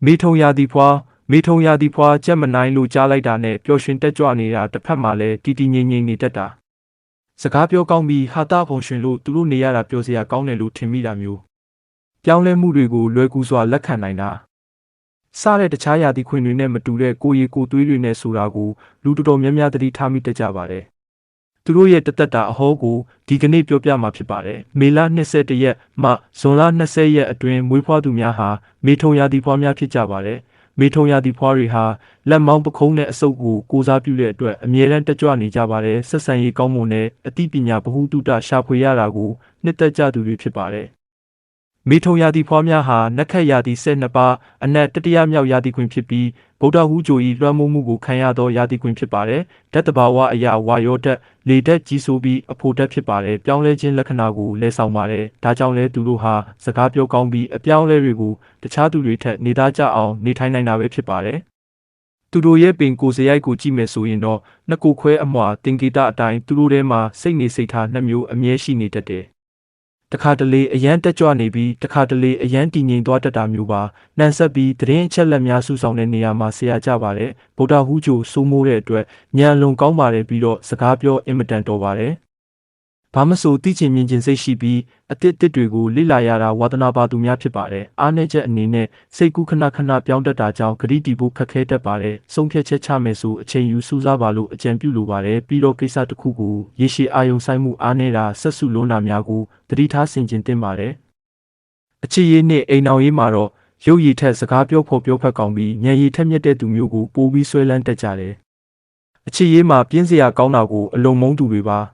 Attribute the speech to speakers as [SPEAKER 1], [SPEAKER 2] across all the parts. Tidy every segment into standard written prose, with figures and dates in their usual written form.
[SPEAKER 1] မေထုံရာသီဖွာကြက်မနိုင်လို့ကြားလိုက်တာနဲ့ပျော်ရွှင်တက်ကြွနေတာတစ်ဖက်မှာလည်းတီတီငိမ့်ငိမ့်နေတတ်တာစကားပြောကောင်းပြီးဟာတာဖုံရှင်လို့သူတို့နေရတာပြောစရာကောင်းတယ်လို့ထင်မိတာမျိုးပြောင်းလဲမှုတွေကိုလွယ်ကူစွာလက်ခံနိုင်တာစတဲ့တခြားရာသီခွင်တွေနဲ့မတူတဲ့ကိုရီကိုသွေးတွေနဲ့ဆိုတာကိုလူတော်တော်များများသတိထားမိတတ်ကြပါတယ်သူတို့ရဲ့တသက်တာအဟောကိုဒီကနေ့ပြောပြမှာဖြစ်ပါတယ်မေလ21ရက်မှဇွန်လ20ရက်အတွင်းမွေးဖွားသူများဟာမေထုံရာသီဖွားများဖြစ်ကြပါတယ်မေထုံရာသီဖွားတွေဟာလက်မောင်းပခုံးနဲ့အဆုပ်ကိုကိုစားပြုတဲ့အတွက်အမြဲတမ်းတက်ကြွနေကြပါတယ်ဆက်ဆံရေးကောင်းမွန်တဲ့အသိပညာဗဟုသုတရှာဖွေရတာကိုနှစ်သက်ကြသူတွေဖြစ်ပါတယ်မေထုံရာသီဖွားများဟာနက္ခတ်ရာသီ12ပါးအနက်တတိယမြောက်ရာသီခွင်ဖြစ်ပြီးဗုဒ္ဓဟူးဂျိုဤလွှမ်းမိုးမှုကိုခံရသောရာသီခွင်ဖြစ်ပါတယ်ဓာတ်တဘာဝအရာဝါရောဓာတ်လေဓာတ်ကြီးစိုးပြီးအဖို့ဓာတ်ဖြစ်ပါတယ်ပြောင်းလဲခြင်းလက္ခဏာကိုလဲဆောင်ပါတယ်ဒါကြောင့်လဲသူတို့ဟာစကားပြောကောင်းပြီးအပြောင်းလဲတွေကိုတခြားသူတွေထက်နေသားကြအောင်နေထိုင်နိုင်တာပဲဖြစ်ပါတယ်သူတို့ရဲ့ပင်ကိုယ်စရိုက်ကိုကြည့်မယ်ဆိုရင်တော့နှစ်ကိုခွဲအမွာတင်ဂီတအတိုင်းသူတို့ထဲမှာစိတ်နေစိတ်ထားနှစ်မျိုးအမြဲရှိနေတတ်တယ်တခါတလေအရန်တက်ကြွနေပြီးတခါတလေအရန်တည်ငြိမ်သွားတတ်တာမျိုးပါနှံဆက်ပြီးသတင်းအချက်လက်များစုဆောင်တဲ့နေရာမှာဆရာကြပါတယ်ဗုဒ္ဓဟူးဂျိုစိုးမိုးတဲ့အတွက်ဉာဏ်လွန်ကောင်းပါတယ်ပြီးတော့စကားပြောအင်မတန်တော်ပါတယ်ဘာမဆိုသိချင်မြင်ချင်စိတ်ရှိပြီးအတစ်တွေကိုလေ့လာရတာဝါသနာပါသူများဖြစ်ပါတယ်အားနည်းချက်အနေနဲ့စိတ်ကူးခဏပြောင်းတတ်တာကြောင့်ဂရိတီဖို့ခက်ခဲတတ်ပါတယ်ဆုံးဖြတ်ချက်ချမယ်ဆိုအချိန်ယူစူးစမ်းပါလို့အကြံပြုလိုပါတယ်ပြီးတော့ကိစ္စတစ်ခုကိုရေရှည်အာရုံစိုက်မှုအားနည်းတာဆက်စုလွန်းတာများကိုသတိထားဆင်ခြင်သင့်ပါတယ်အချစ်ရေးနဲ့အိမ်အောင်ရေးမှာတော့ရုပ်ရည်ထက်စကားပြောဖို့ပြောဖက်ကောင်းပြီးဉာဏ်ရည်ထက်မြက်တဲ့သူမျိုးကိုပိုပြီးဆွဲလန်းတတ်ကြတယ်အချစ်ရေးမှာပြင်းစရာကောင်းတာကိုအလုံးမုန်းသူတွေပါ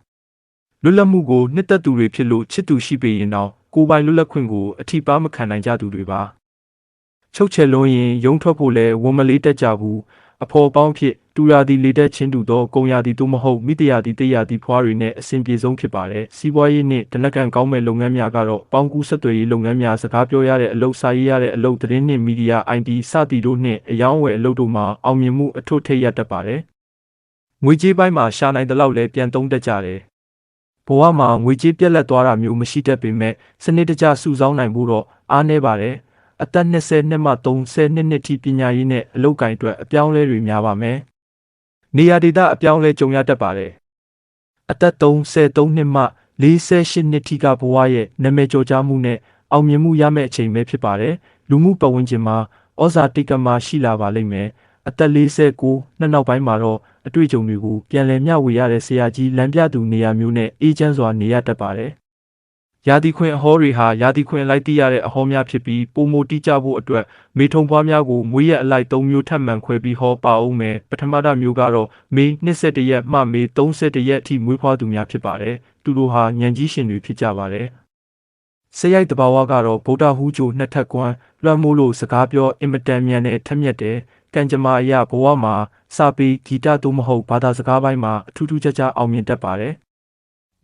[SPEAKER 1] လွတ်လပ်မှုကိုနှစ်သက်သူတွေဖြစ်လို့ချစ်သူရှိပေရင်တော့ကိုယ်ပိုင်လွတ်လပ်ခွင့်ကိုအထီးပါမခံနိုင်ကြသူတွေပါချုပ်ချယ်လွန်းရင်ရုံထွက်ဖို့လဲဝန်မလေးတက်ကြဘူးအဖော်ပေါင်းဖြစ်တူရာသီလေတက်ချင်းတူသောကုံရာသီသို့မဟုတ်မိတရာသီတရာသီဖွားတွေနဲ့အဆင်ပြေဆုံးဖြစ်ပါတယ်စီးပွားရေးနဲ့တနက်ကန်ကောင်းမဲ့လုပ်ငန်းများကတော့ပေါင်းကူးဆက်သွယ်ရေးလုပ်ငန်းများစကားပြောရတဲ့အလုပ်စာရေးရတဲ့အလုပ်သတင်းနှင့်မီဒီယာ IT စသည်တို့နှင့်အယောင်းဝယ်အလုပ်တို့မှာအောင်မြင်မှုအထွတ်ထိပ်ရတတ်ပါတယ်ငွေကြေးပိုင်းမှာရှာနိုင်တဲ့လောက်လဲပြန်သုံးတတ်ကြတယ်ဘဝမှာငွေကြေးပြက်လက်သွားတာမျိုးမရှိတတ်ပေမဲ့စနစ်တကျစုဆောင်းနိုင်ဖို့တော့အားနည်းပါတယ်အသက်20နှစ်မှ30နှစ်ထိပညာရေးနဲ့အလုပ်ကိုင်အတွက်အပြောင်းလဲတွေများပါမယ်နေရာဒေသအပြောင်းလဲကြုံရတတ်ပါတယ်အသက်33နှစ်မှ48နှစ်ထိကဘဝရဲ့နာမည်ကျော်ကြားမှုနဲ့အောင်မြင်မှုရမယ့်အချိန်ပဲဖြစ်ပါတယ်လူမှုပတ်ဝန်းကျင်မှာဩဇာတိတ်ကမှရှိလာပါလိမ့်မယ်အသက်49နှစ်နောက်ပိုင်းမှာတော့အတွေ့အကြုံတွေကိုပြန်လည်မျှဝေရတဲ့ဆရာကြီးလမ်းပြသူနေရာမျိုးနဲ့အေးချမ်းစွာနေရတတ်ပါတယ်။ရာသီခွင်အဟောတွေဟာရာသီခွင်လိုက်တည်ရတဲ့အဟောများဖြစ်ပြီးပုံမတိကျဖို့အတွက်မေထုံဖွားများကိုမွေးရက်အလိုက်3မျိုးထပ်မံခွဲပြီးဟောပါအောင်မယ်။ပထမမျိုးကတော့မေ21ရက်မှမေ31ရက်အထိမွေးဖွားသူများဖြစ်ပါတယ်။သူတို့ဟာဉာဏ်ကြီးရှင်တွေဖြစ်ကြပါတယ်။စရိုက်တဘာဝကတော့ဗုဒ္ဓဟူးဂျိုနှစ်ထပ်ကွမ်းလွှမ်းမိုးလို့စကားပြောအင်မတန်မြန်တဲ့ထက်မြက်တဲ့ကံကြမ္မာအရာဘဝမှာစာပေဂီတသို့မဟုတ်ဘာသာစကားပိုင်းမှာအထူးထူးခြားခြားအောင်မြင်တတ်ပါတယ်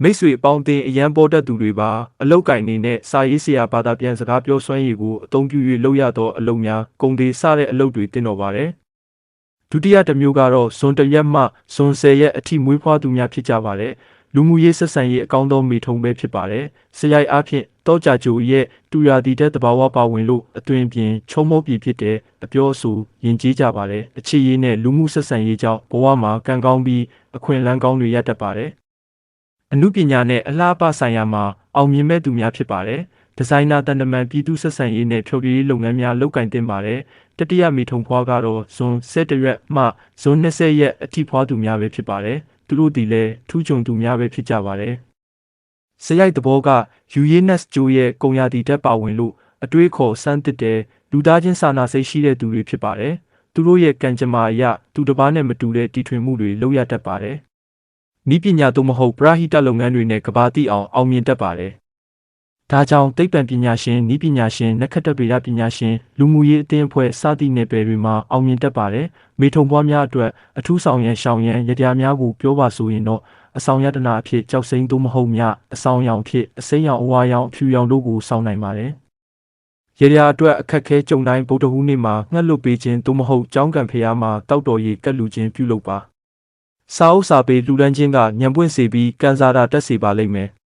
[SPEAKER 1] မိတ်ဆွေအပေါင်းအသင်းအရန်ပေါ်တတ်သူတွေပါအလောက်ကိုင်နေနဲ့စာရေးဆရာဘာသာပြန်စကားပြောစွမ်းရည်ကိုအသုံးပြု၍လုပ်ရသောအလုပ်များဂုဏ်သေးစတဲ့အလုပ်တွေတင်တော်ပါတယ်ဒုတိယတစ်မျိုးကတော့ဇွန်1ရက်မှဇွန်10ရက်အထိမွေးဖွားသူများဖြစ်ကြပါတယ်လူမှုရေးဆက်ဆံရေးအကောင်းဆုံးမိထုံပဲဖြစ်ပါတယ်။စရိုက်အားဖြင့်တောကြဂျိုရဲ့တူရာတီတဲ့တဘာဝပါဝင်လို့အတွင်ပြင်ချုံမောပြီဖြစ်တဲ့အပြောအဆိုယဉ်ကျေးကြပါတယ်။အခြေရေးနဲ့လူမှုဆက်ဆံရေးကြောင့်ဘဝမှာကံကောင်းပြီးအခွင့်အလမ်းကောင်းတွေရတတ်ပါတယ်။အမှုပညာနဲ့အလားပါဆိုင်ရာမှာအောင်မြင်မဲ့သူများဖြစ်ပါတယ်။ဒီဇိုင်နာတန်တမန်ပြည်သူဆက်ဆံရေးနဲ့ဖြိုပြရေးလုပ်ငန်းများလုပ်ကင်တင်ပါတယ်။တတိယမိထုံဖွားကတော့ဇွန်17ရက်မှဇွန်20ရက်အထိဖွားသူများပဲဖြစ်ပါတယ်။သူတို့ဒီလဲထူးချွန်သူများပဲဖြစ်ကြပါတယ်။စရိုက်သဘောကယူယေနက်စ်ဂျိုရဲ့ကုံရာတီတက်ပါဝင်လို့အတွေးခေါ်စမ်းတစ်တဲ့လူသားချင်းစာနာစိတ်ရှိတဲ့သူတွေဖြစ်ပါတယ်။သူတို့ရဲ့ကံကြမ္မာအရသူတစ်ပါးနဲ့မတူတဲ့တီထွင်မှုတွေလုပ်ရတတ်ပါတယ်။ဤပညာသို့မဟုတ်ပရဟိတလုပ်ငန်းတွေနဲ့ကဘာတိအောင်မြင်တတ်ပါတယ်။ဒါကြောင့်သိပ္ပံပညာရှင်ဤပညာရှင်နက္ခတ္တဗေဒပညာရှင်လူမှုရေးအသင်းအဖွဲ့စသည့်နယ်ပယ်တွေမှာအောင်မြင်တတ်ပါတယ်။မေထုံပွားများအတွက်အထူးဆောင်ရန်ရှောင်ရန်ရတရားများကိုပြောပါဆိုရင်တော့အဆောင်ယတနာအဖြစ်ကြောက်စိမ့်သို့မဟုတ်များအဆောင်ရောင်ဖြစ်အစိမ်းရောင်အဝါရောင်အဖြူရောင်တို့ကိုစောင့်နိုင်ပါတယ်။ရတရားအတွက်အခက်ခဲကြုံတိုင်းဗုဒ္ဓဟူးနေ့မှာငှက်လွတ်ပေးခြင်းသို့မဟုတ်ကျောင်းကံဖျားမှာတောက်တော်ရည်ကတ်လူခြင်းပြုလုပ်ပါ။စာအုပ်စာပေလူတန်းချင်းကညံပွင့်စေပြီးကန်စာတာတက်စေပါလိမ့်မယ်။